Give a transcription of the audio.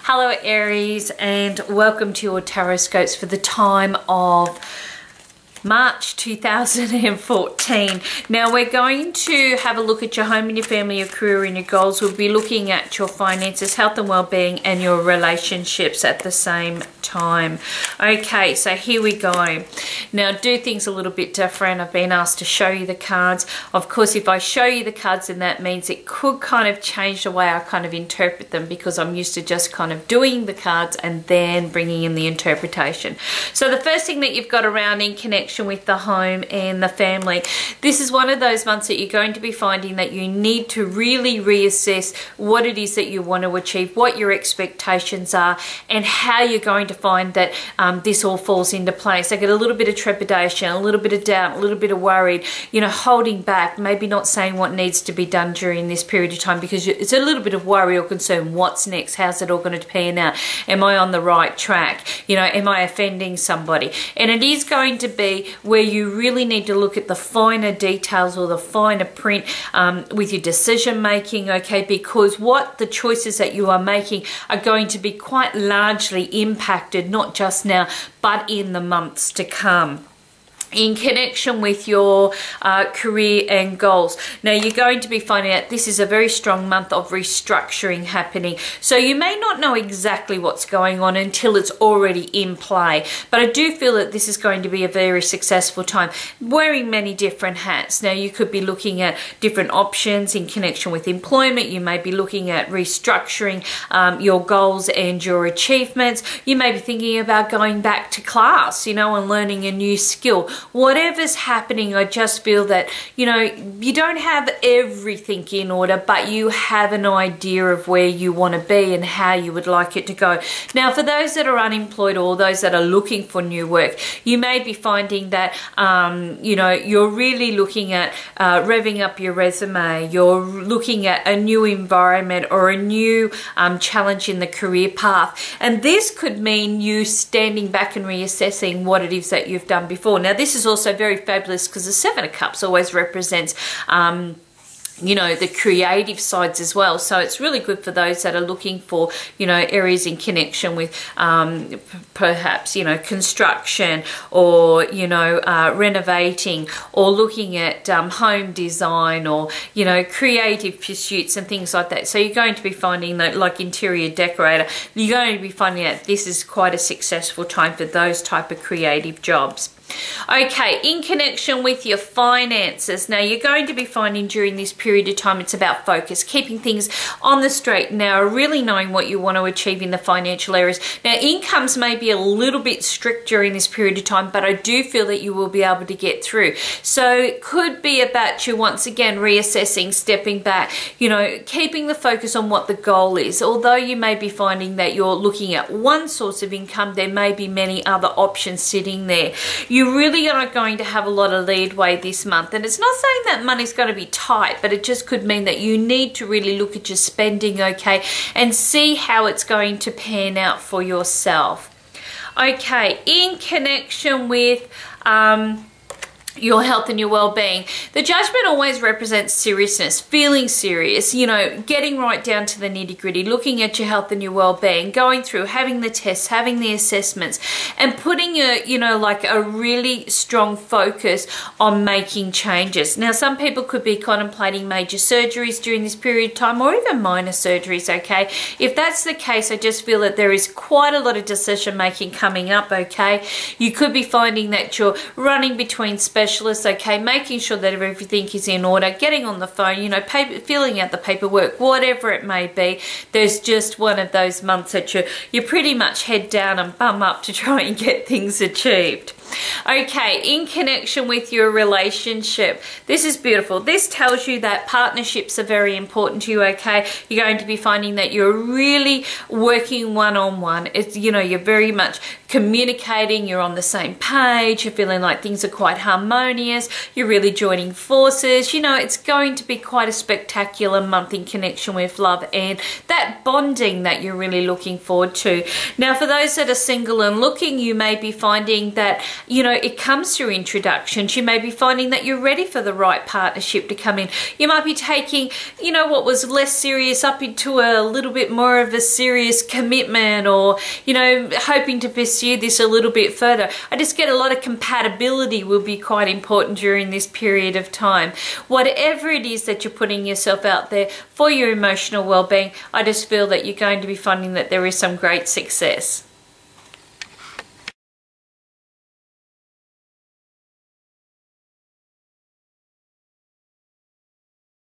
Hello Aries, and welcome to your Tarotscopes for the time of March 2014. Now we're going to have a look at your home and your family, your career and your goals. We'll be looking at your finances, health and well-being, and your relationships at the same time. Okay, so here we go. Now do things a little bit different. I've been asked to show you the cards. Of course, if I show you the cards, then that means it could kind of change the way I kind of interpret them, because I'm used to just kind of doing the cards and then bringing in the interpretation. So the first thing that you've got around in connection with the home and the family, this is one of those months that you're going to be finding that you need to really reassess what it is that you want to achieve, what your expectations are, and how you're going to find that this all falls into place. I get a little bit of trepidation, a little bit of doubt, a little bit of worried, you know, holding back, maybe not saying what needs to be done during this period of time because it's a little bit of worry or concern. What's next? How's it all going to pan out? Am I on the right track? You know, am I offending somebody? And it is going to be where you really need to look at the finer details or the finer print with your decision making, okay, because what the choices that you are making are going to be quite largely impacted, not just now, but in the months to come. In connection with your career and goals. Now you're going to be finding out this is a very strong month of restructuring happening. So you may not know exactly what's going on until it's already in play. But I do feel that this is going to be a very successful time. Wearing many different hats. Now you could be looking at different options in connection with employment. You may be looking at restructuring your goals and your achievements. You may be thinking about going back to class, you know, and learning a new skill. Whatever's happening, I just feel that, you know, you don't have everything in order, but you have an idea of where you want to be and how you would like it to go. Now, for those that are unemployed or those that are looking for new work, you may be finding that, you know, you're really looking at revving up your resume. You're looking at a new environment or a new challenge in the career path. And this could mean you standing back and reassessing what it is that you've done before. Now, this is also very fabulous because the Seven of Cups always represents you know, the creative sides as well. So it's really good for those that are looking for, you know, areas in connection with perhaps, you know, construction or, you know, renovating or looking at home design or, you know, creative pursuits and things like that. So you're going to be finding that, like interior decorator, you're going to be finding that this is quite a successful time for those type of creative jobs. Okay, in connection with your finances, now you're going to be finding during this period of time it's about focus, keeping things on the straight and narrow, really knowing what you want to achieve in the financial areas. Now incomes may be a little bit strict during this period of time, but I do feel that you will be able to get through. So it could be about you once again reassessing, stepping back, you know, keeping the focus on what the goal is. Although you may be finding that you're looking at one source of income, there may be many other options sitting there. You really are going to have a lot of leadway this month, and it's not saying that money's going to be tight, but it just could mean that you need to really look at your spending, okay, and see how it's going to pan out for yourself. Okay, in connection with your health and your well-being, the Judgment always represents seriousness, feeling serious, you know, getting right down to the nitty-gritty, looking at your health and your well-being, going through, having the tests, having the assessments, and putting a, you know, like a really strong focus on making changes. Now, some people could be contemplating major surgeries during this period of time, or even minor surgeries, okay? If that's the case, I just feel that there is quite a lot of decision-making coming up, okay? You could be finding that you're running between specialists, okay, making sure that everything is in order, getting on the phone, you know, filling out the paperwork, whatever it may be. There's just one of those months that you're pretty much head down and bum up to try and get things achieved. Okay, in connection with your relationship, this is beautiful. This tells you that partnerships are very important to you, okay? You're going to be finding that you're really working one-on-one. It's, you know, you're very much communicating, you're on the same page, you're feeling like things are quite harmonious. harmonious, you're really joining forces. You know, it's going to be quite a spectacular month in connection with love and that bonding that you're really looking forward to. Now, for those that are single and looking, you may be finding that, you know, it comes through introductions. You may be finding that you're ready for the right partnership to come in. You might be taking, you know, what was less serious up into a little bit more of a serious commitment, or, you know, hoping to pursue this a little bit further. I just get a lot of compatibility will be quite important during this period of time. Whatever it is that you're putting yourself out there for your emotional well-being, I just feel that you're going to be finding that there is some great success.